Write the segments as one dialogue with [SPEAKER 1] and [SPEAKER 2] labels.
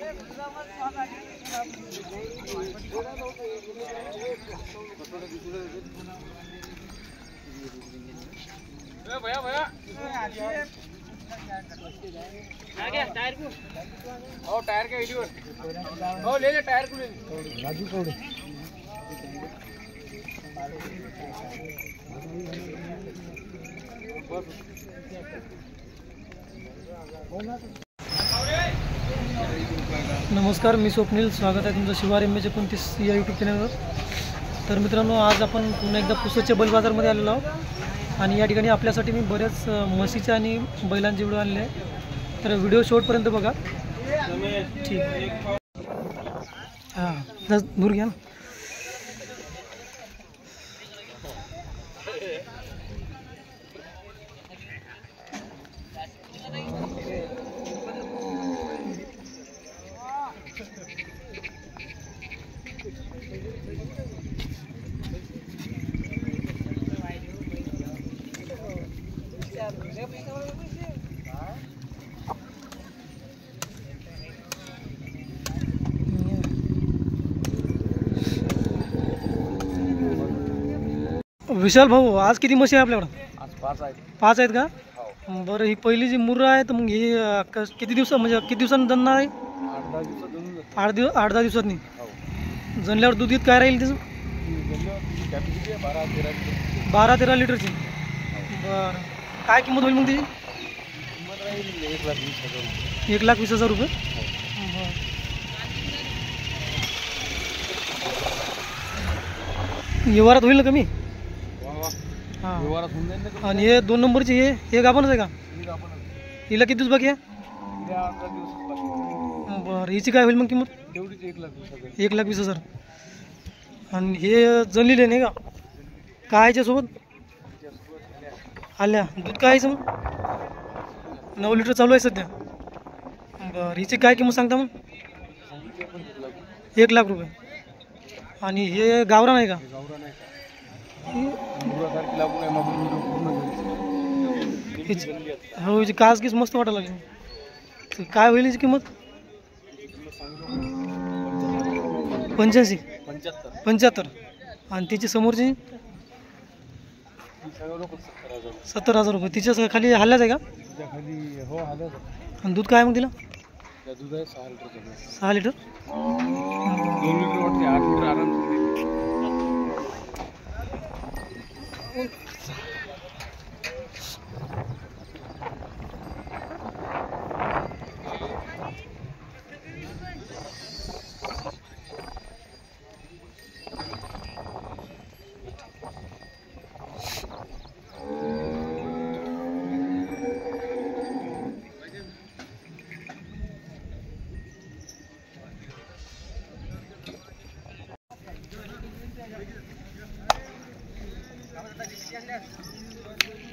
[SPEAKER 1] भैया भैया टायर को और टायर का वीडियो और ले ले टायर को ले राजू कौड़े
[SPEAKER 2] नमस्कार, मी स्वप्नील. स्वागत आहे तुमचं शिवार MH29 या यूट्यूब चॅनलवर. तर मित्रांनो, आज आपण पुन्हा एकदा पुसदच्या बैल बाजारमध्ये आलेलो आहोत आणि या ठिकाणी आपल्यासाठी मी बऱ्याच म्हशीचे आणि बैलांचे व्हिडिओ आणले आहे. तर व्हिडिओ शेवटपर्यंत बघा. ठीक आहे. हां, दूर घ्या ना. विशाल भाऊ, आज किती म्हशी आहे आपल्याकडं?
[SPEAKER 1] आज 5 आहेत.
[SPEAKER 2] 5 आहेत का? बरं, ही पहिली जी मुर्रा आहे तर मग ही किती दिवसांनी जनणार आहे? 8-10 दिवसांनी जनल्यावर दूध येत काय राहील त्याचं? 12-13 लिटरची. बरं, काय किंमत होईल मग त्याची? 1,20,000 रुपये. व्यवहारात होईल ना कमी? हां. आणि हे 2 नंबरची हे गाभणच आहे का? हिला किती दिवस बाकी आहे? बरं, हिची काय होईल मग किंमत? 1,20,000. आणि हे जनलेले नाही का? काय याच्यासोबत आल्या दूध काय यायचं मग? 9 लिटर चालू आहे सध्या. बरं, हिची काय किंमत सांगता मग? 1,00,000 रुपये. आणि हे गावरान आहे का? हो, हिची कास कीस मस्त वाटायला लागली. काय होईल हिची किंमत? 75. आणि तिची समोरची 70,000 रुपये. तिच्या खाली हल्ल्याच आहे का? आणि दूध काय मग तिला? 6 लिटर.
[SPEAKER 1] 2 लिटर वाटते, 8 लिटर आराम.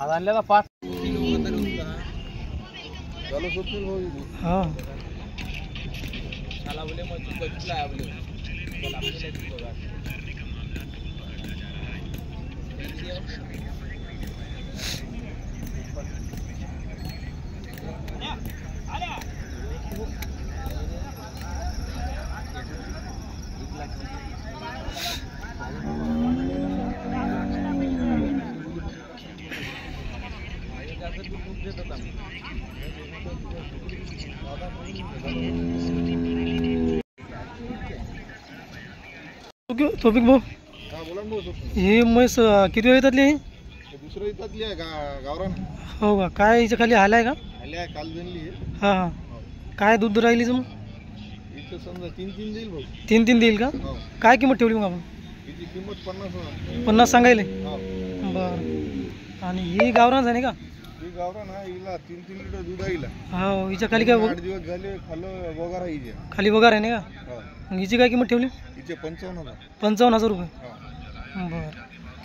[SPEAKER 1] आज आणल्याला 5 झालं सुटून होईल.
[SPEAKER 2] हां,
[SPEAKER 1] चला बोले मग तू बघितला आहे बोले मला आपल्याला तू बघा.
[SPEAKER 2] तोपिक भाऊ, ही म्हैस किती वेळ येतातली?
[SPEAKER 3] दुसऱ्या येतातली आहे गावरान.
[SPEAKER 2] हो का? काय हिच्या खाली आलाय का?
[SPEAKER 3] आल्या काल जनली आहे.
[SPEAKER 2] हां हां. काय दूध राहिलीच मग?
[SPEAKER 3] इथं समजा 3 देईल भाऊ.
[SPEAKER 2] 3 देईल का? काय किंमत ठेवली मग आपण?
[SPEAKER 3] हिची किंमत 50.
[SPEAKER 2] 50 सांगायले.
[SPEAKER 3] बरं.
[SPEAKER 2] आणि ही गावरान झाली का?
[SPEAKER 3] ही गावरान आहे. हिला 3 लिटर दूध आहे. हिला
[SPEAKER 2] हो. हिच्या खाली काय
[SPEAKER 3] 8 दिवस झाले खाल्लं वगार आहे हिच्या.
[SPEAKER 2] खाली वगार आहे ना का? मग हिची काय किंमत ठेवली?
[SPEAKER 3] हिचे 55,000.
[SPEAKER 2] 55,000 रुपये. बरं.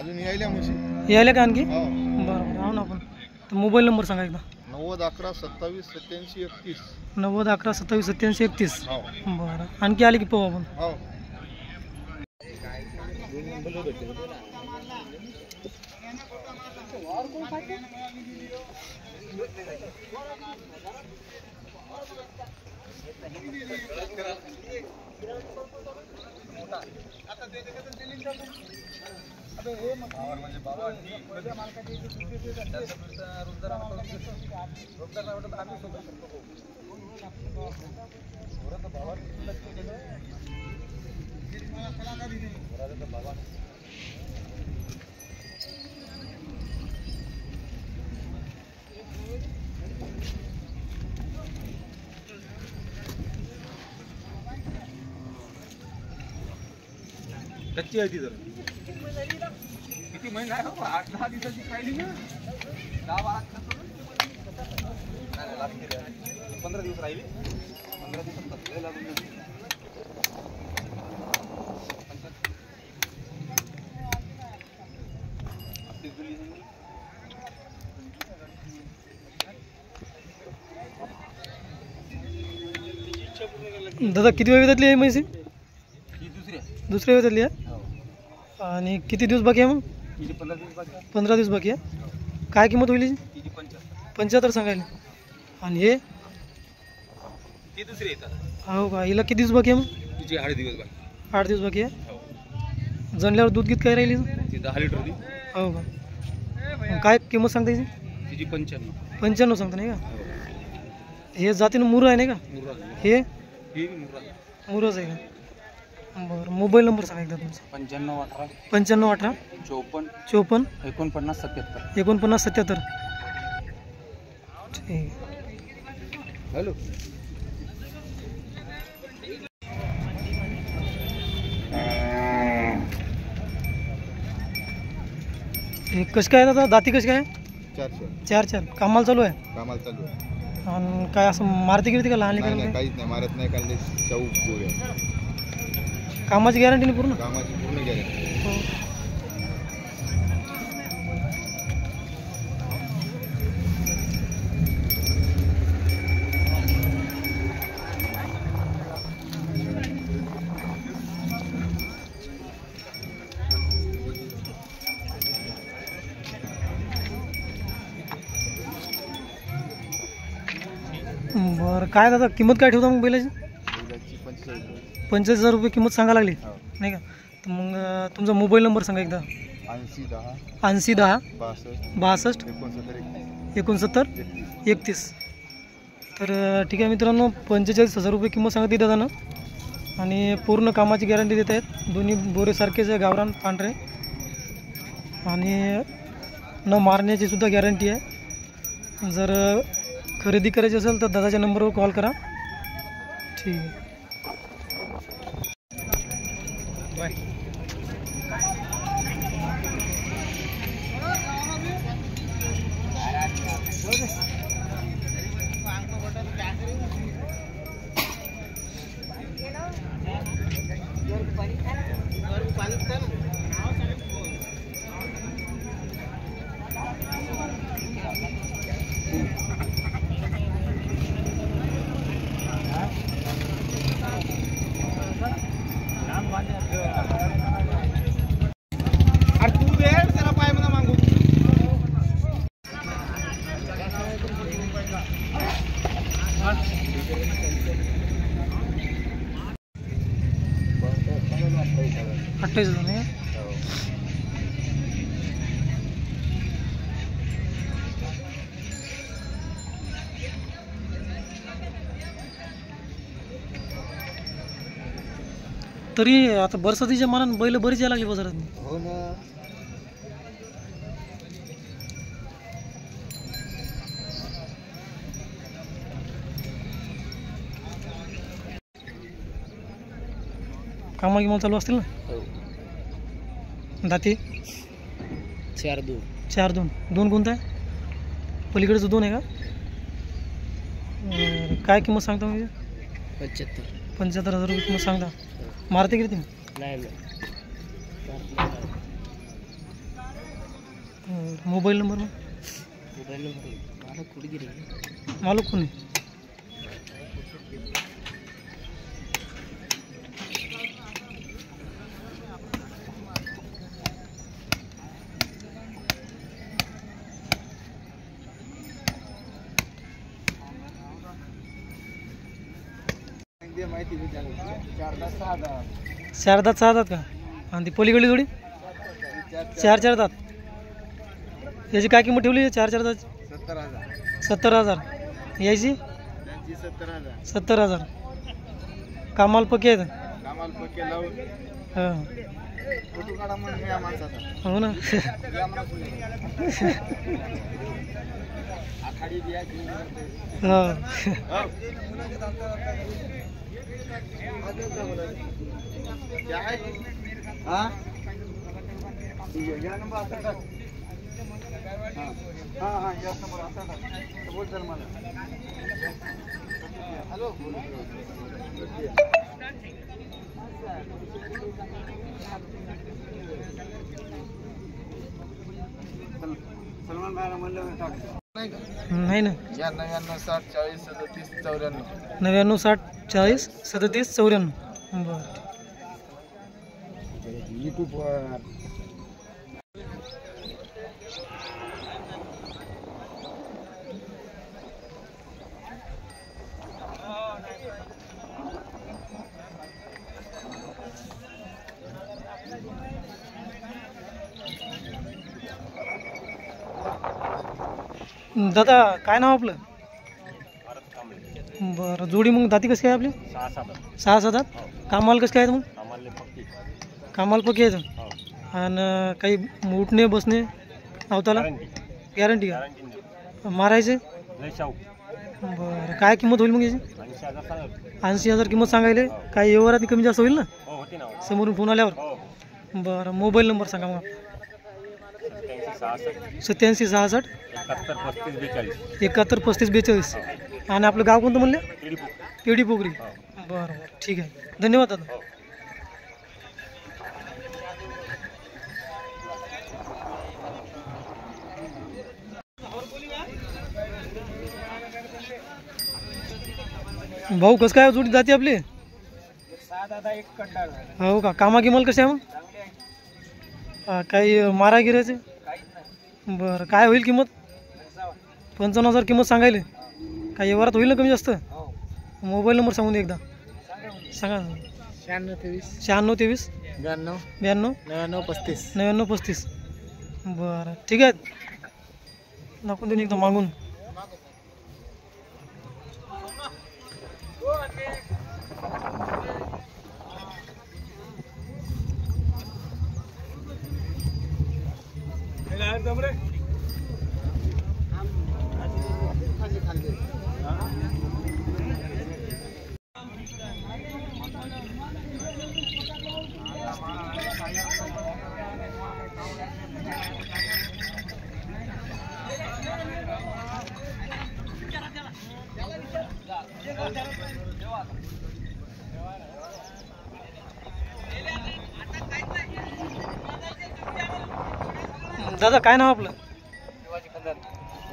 [SPEAKER 3] अजून यायला म्हशी
[SPEAKER 2] यायला का आणखी? बरं, राहू ना आपण. तर मोबाईल नंबर सांगा एकदा.
[SPEAKER 3] 90 11 27 87 31.
[SPEAKER 2] 90 11 27 87 31. बरं, आणखी आले की पाहू आपण.
[SPEAKER 3] हो.
[SPEAKER 1] कच्ची आहे ती जर किती महिना आहे 8-10 दिवसाची राहिली ना 15 दिवस राहिले 15 दिवसात लागून
[SPEAKER 2] दादा किती वेळ त्यातली आहे म्हैसी?
[SPEAKER 1] ही
[SPEAKER 2] दुसऱ्या वेळ त्यातली आहे. आणि किती दिवस बाकी आहे मग?
[SPEAKER 1] 15 दिवस बाकी आहे.
[SPEAKER 2] 15 दिवस बाकी आहे. काय किंमत होईल हिची? 75 सांगायला. आणि हे
[SPEAKER 1] ती दुसरी येतात.
[SPEAKER 2] हो का? हिला किती दिवस बाकी आहे मग?
[SPEAKER 1] तिची 8 दिवस बाकी.
[SPEAKER 2] 8 दिवस बाकी आहे. जनल्यावर दूध किती काय राहिली?
[SPEAKER 1] ती 10 लिटर होती.
[SPEAKER 2] हो का? काय किंमत सांगता हिची?
[SPEAKER 1] तिची 95.
[SPEAKER 2] 95 सांगता नाही का? हे जातीनं मुरं आहे नाही का? हे
[SPEAKER 1] ही मुर्रा
[SPEAKER 2] मुरंच आहे का? बरं. मोबाईल नंबर सांगा एकदा तुमचा.
[SPEAKER 1] 9518
[SPEAKER 2] 9518
[SPEAKER 1] 54
[SPEAKER 2] 54
[SPEAKER 1] 49
[SPEAKER 2] 49 77. ठीक.
[SPEAKER 1] हॅलो.
[SPEAKER 2] हे कसं काय दादा? दाती कशी काय?
[SPEAKER 3] 4
[SPEAKER 2] कामाला चालू आहे.
[SPEAKER 3] कामाला चालू आहे.
[SPEAKER 2] आणि काय असं मारती गिरती का लहान
[SPEAKER 3] नाही,
[SPEAKER 2] लेकरांना?
[SPEAKER 3] काहीच नाही मारत नाही काढले चौक गोळ्या
[SPEAKER 2] कामाची गॅरंटी नाही पूर्ण?
[SPEAKER 3] कामाची पूर्ण गॅरंटी.
[SPEAKER 2] हो. बरं. काय दादा किंमत काय ठेवता मग बैलाची? 45,000 रुपये किंमत सांगा लागली नाही का? तर मग तुमचा मोबाईल नंबर सांगा एकदा. 80 10 62 69 31. तर ठीक आहे मित्रांनो, 45,000 रुपये किंमत सांगते दादानं. आणि पूर्ण कामाची गॅरंटी देत आहेत. दोन्ही बोरेसारखेच आहे, गावरान पांढरे. आणि न मारण्याची सुद्धा गॅरंटी आहे. जर खरेदी करायची असेल तर दादाच्या नंबरवर कॉल करा. ठीक आहे. बाय.
[SPEAKER 1] तू दे त्याला पाय म्हणा मागू.
[SPEAKER 2] अठ्ठावीस हजार नाही का? तरी आता बरसातीच्या मानानं बैल बरीच यायला लागली बाजारात.
[SPEAKER 3] हो ना.
[SPEAKER 2] कामा गिमा चालू असतील ना? दाती 4-2 दोन कोणता आहे? पलीकडचं 2 आहे का? काय किंमत सांगता म्हणजे? 75,000 रुपये किंमत सांगता. मारते किती? मोबाईल नंबर मग? मालूक कोण आहे?
[SPEAKER 1] माहिती 4-10
[SPEAKER 2] शारदात 6 का? आणि ती पलीकडली जोडी 4 दात. याची काय किंमत ठेवली 4 दात? 70,000. यायची 70,000. कामाल पक्के आहेत. हां हो ना.
[SPEAKER 1] सलमान भाईला म्हणलं
[SPEAKER 2] नाही ना.
[SPEAKER 1] 99 60 40 37 94.
[SPEAKER 2] 99 60 40 37 94. बरं
[SPEAKER 1] यूट्यूबवर
[SPEAKER 2] दादा काय नाव आपलं? बरं जोडी मग दाती कशी काय आपली? 6 दात. कामाला कसं काय मग? कामाला पक्की आहे. आणि काही उठणे बसणे अवताला गॅरंटी का? मारायचे? बरं काय किंमत होईल मग याची? 80,000 किंमत सांगायले. काही व्यवहारात कमी जास्त होईल ना समोरून फोन आल्यावर? बरं मोबाईल नंबर सांगा मग. 87 66 71 35 42. आणि आपलं गाव कोणतं म्हणलं? पेडी पोखरी. बरं बरं ठीक आहे धन्यवाद दादा. भाऊ कसं काय जोडी जाते आपली?
[SPEAKER 1] 6 दादा 1 कंटाळ.
[SPEAKER 2] हो का? कामा गिमाल कसे आहे मग? काही मारा गिरायचे? बरं काय होईल किंमत? 55,000 किंमत सांगायले. काही व्यवहारात होईल ना कमी जास्त? मोबाईल नंबर सांगून दे एकदा सांगा. 96 23 92 99 35. बरं ठीक आहे दाखवून देईन एकदा मागून. दादा काय नाव आपलं?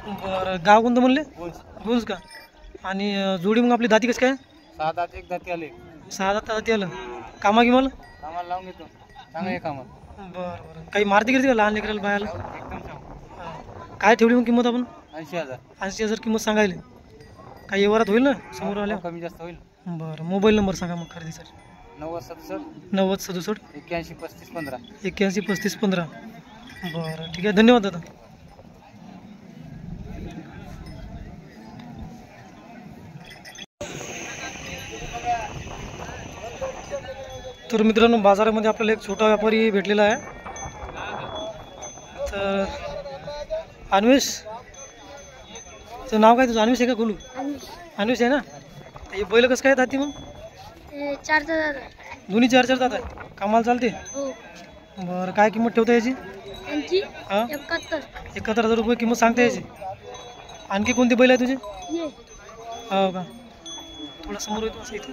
[SPEAKER 2] बरं गाव कोणतं म्हणले? गुंज का? आणि जोडी मग आपली दाती कसं काय?
[SPEAKER 1] 6 दात 1 दाती आले.
[SPEAKER 2] 6 दाती आलं. कामा गिमाला?
[SPEAKER 1] कामाला लावून घेतो चांगलं आहे कामाला.
[SPEAKER 2] बरं बरं काही मारती गिरती का लहान लेकराला बायाला?
[SPEAKER 1] एकदम चांगलं.
[SPEAKER 2] काय ठेवली मग किंमत आपण?
[SPEAKER 1] 80,000.
[SPEAKER 2] 80,000 किंमत सांगायले. काही व्यवहारात होईल ना समोर आल्या?
[SPEAKER 1] कमी जास्त होईल.
[SPEAKER 2] बरं मोबाईल नंबर सांगा मग खरेदीसाठी.
[SPEAKER 1] 90 67
[SPEAKER 2] 90 67
[SPEAKER 1] 81 35 15.
[SPEAKER 2] 81 35 15. बरं ठीक आहे धन्यवाद दादा. तर मित्रांनो बाजारामध्ये आपल्याला एक छोटा व्यापारी भेटलेला आहे. तर अन्वेष नाव काय तुझं? अन्वेष आहे का? गोलू अन्वेष आहे ना. हे बैल कसं काय दाती मग?
[SPEAKER 4] 4 दात.
[SPEAKER 2] दोन्ही 4 दात आहे. कामाला चालते? बरं काय किंमत ठेवता याची? हां 71,000 रुपये किंमत सांगता याची. आणखी कोणती बैल आहे तुझे? हो का? थोडा समोर येतो असं इथे.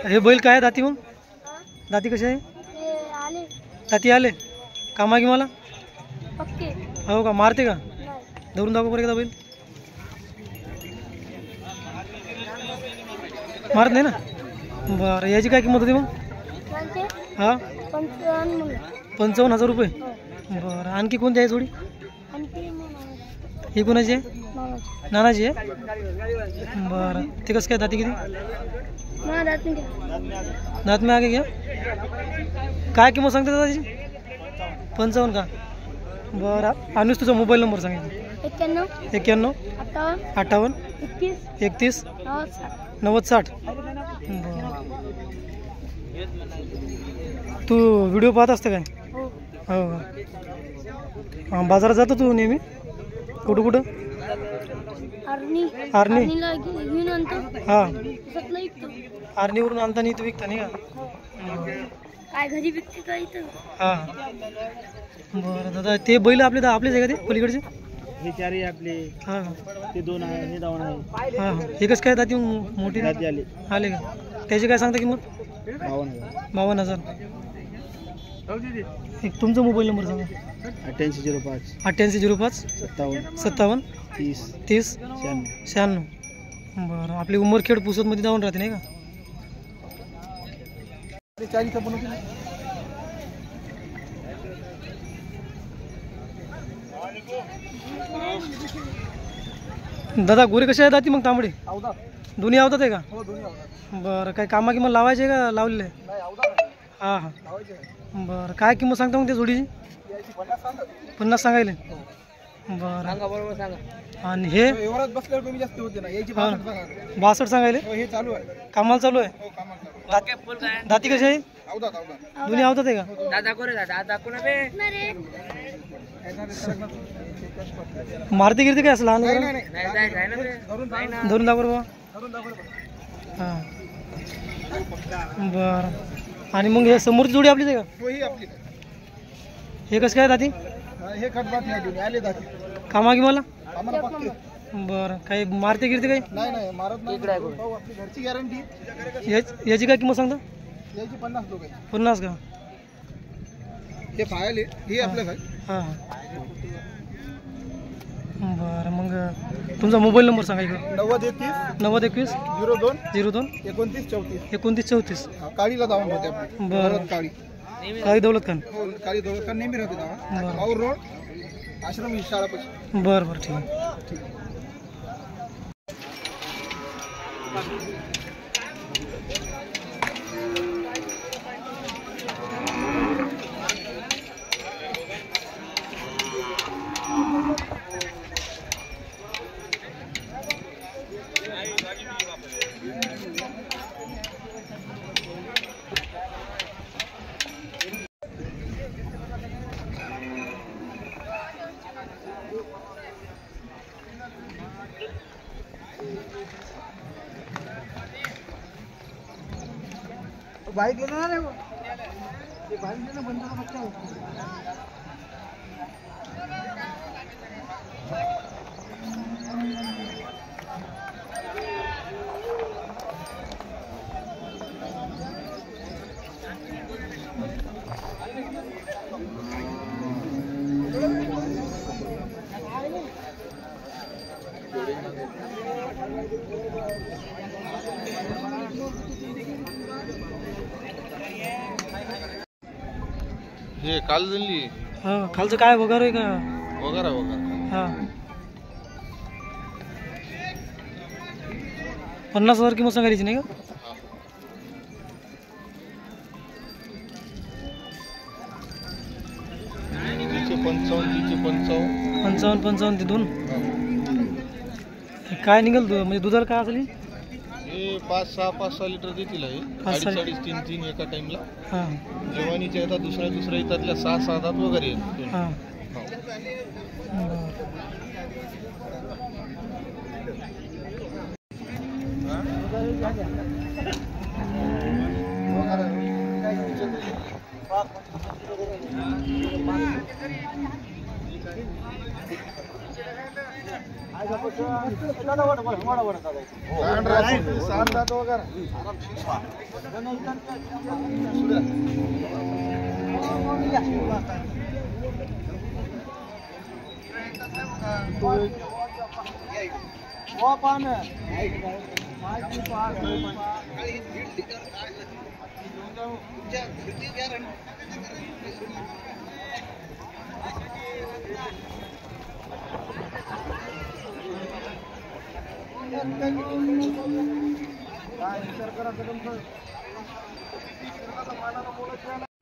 [SPEAKER 2] हे बैल काय आहे दाती मग? दाती कशी आहे? दाती आले. कामा की मला? हो का? मारते का? धरून दाखव बरं एकदा बैल. मारत नाही ना. बरं याची काय किंमत होती मग? हां 55,000 रुपये. बरं आणखी कोणती आहे जोडी? ही कोणाची आहे? नानाची आहे. बरं ते कसं काय दाती किती? दात में आगे घ्या. काय किंमत सांगते दादाची? 55 का? बरं अनुस तुझा मोबाईल नंबर सांगितलं.
[SPEAKER 4] 91
[SPEAKER 2] 91
[SPEAKER 4] 58
[SPEAKER 2] 58
[SPEAKER 4] 31
[SPEAKER 2] 31
[SPEAKER 4] 90 60.
[SPEAKER 2] 90 60. तू व्हिडिओ पाहत असते काय?
[SPEAKER 4] हो.
[SPEAKER 2] हो का? बाजारात जातो तू नेहमी? कुठं? आर्नी
[SPEAKER 4] आर्नीला घेऊन आणतो.
[SPEAKER 2] हां,
[SPEAKER 4] सतला विकतो.
[SPEAKER 2] आर्नीवरून आणताना इथं विकता नाही का?
[SPEAKER 4] काय घरी विकते का इथं?
[SPEAKER 2] हां. बरं दादा, ते बैल आपलेच आहे का ते पलीकडचे?
[SPEAKER 1] हे चारही आपले,
[SPEAKER 2] हां
[SPEAKER 1] ते 2 आहे, हे 2 आहे.
[SPEAKER 2] हां हां. एकच काय दाती मोठी
[SPEAKER 1] रात्री आले
[SPEAKER 2] आले का? त्याची काय सांगता किंमत?
[SPEAKER 1] 52,000.
[SPEAKER 2] 52,000. एक तुमचा मोबाईल नंबर सांगा.
[SPEAKER 1] 8805
[SPEAKER 2] 8805 57
[SPEAKER 1] 30
[SPEAKER 2] 30
[SPEAKER 1] 96.
[SPEAKER 2] 96. बरं, आपली उमरखेड पुसदमध्ये जाऊन राहते नाही का? दादा गोरे कसे आहे दाती मग तांबडे? दोन्ही आवतात आहे का? बरं, काय कामा किंमत लावायचे का लावलेले? हां हां. बरं, काय किंमत सांगता मग त्या जोडीची? 50 सांगायले. बरं,
[SPEAKER 1] बरोबर सांगा.
[SPEAKER 2] आणि हे
[SPEAKER 1] बसल्यावर कमी जास्त होते ना, याची
[SPEAKER 2] 62 सांगायले.
[SPEAKER 1] हे चालू आहे.
[SPEAKER 2] कामाला चालू आहे. दाती कशी आहे? दोन्ही आवतात आहे का?
[SPEAKER 1] दादा कोण दादा दाखव ना बे.
[SPEAKER 2] मारती गिरती काय असं लहान वगैरे?
[SPEAKER 1] नाही
[SPEAKER 2] धरून दाखव बाबा. हां. बरं, आणि मग हे समोरची जोडी आपलीच आहे का? हे कसं काय दाती?
[SPEAKER 1] हे खटबात आले दाखी
[SPEAKER 2] कामा मला?
[SPEAKER 1] आम्हाला पक्के.
[SPEAKER 2] बरं, काही मारते गिरते काही?
[SPEAKER 1] नाही मारत नाही. आपली घरची गॅरंटी.
[SPEAKER 2] याची काय किंमत सांगता?
[SPEAKER 1] याची 50 लोक आहे.
[SPEAKER 2] 50 का?
[SPEAKER 1] हे पाहिले हे आपलं काय?
[SPEAKER 2] हां हां. बरं, मग तुमचा मोबाईल नंबर सांगा इकडं.
[SPEAKER 1] 90 21
[SPEAKER 2] 90 21
[SPEAKER 1] 02
[SPEAKER 2] 02
[SPEAKER 1] 29 34.
[SPEAKER 2] 29 34.
[SPEAKER 1] काळीला जाऊन होते आपली.
[SPEAKER 2] बरं.
[SPEAKER 1] काळी
[SPEAKER 2] काही दौलत खान.
[SPEAKER 1] हो, काळी दौलत खान नेहमी राहते तेव्हा.
[SPEAKER 2] बरं.
[SPEAKER 1] और रोड आश्रम शाळा पाशी.
[SPEAKER 2] बरं ठीक आहे.
[SPEAKER 1] बाईक येणार आहे ते बाईक बंद बच्चा
[SPEAKER 3] हे काल झाली
[SPEAKER 2] हां, खालचं काय वगैरे का?
[SPEAKER 3] वगैरे
[SPEAKER 2] हां. 50,000 किंमत सांगायची नाही का?
[SPEAKER 3] तिचे 55
[SPEAKER 2] 55 ते 2. काय निघेल म्हणजे दुधाला काय असेल?
[SPEAKER 3] हे 5-6 लिटर देतील आहे.
[SPEAKER 2] 5-6
[SPEAKER 3] 2.5 3 एका टाइमला.
[SPEAKER 2] हां
[SPEAKER 3] जेवणीचे येतात दुसऱ्या इथल्या 6 दात वगैरे आहेत.
[SPEAKER 2] हां.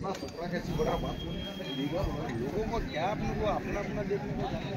[SPEAKER 3] लोगों को क्या अपने को अपना अपना देखने को जाना है।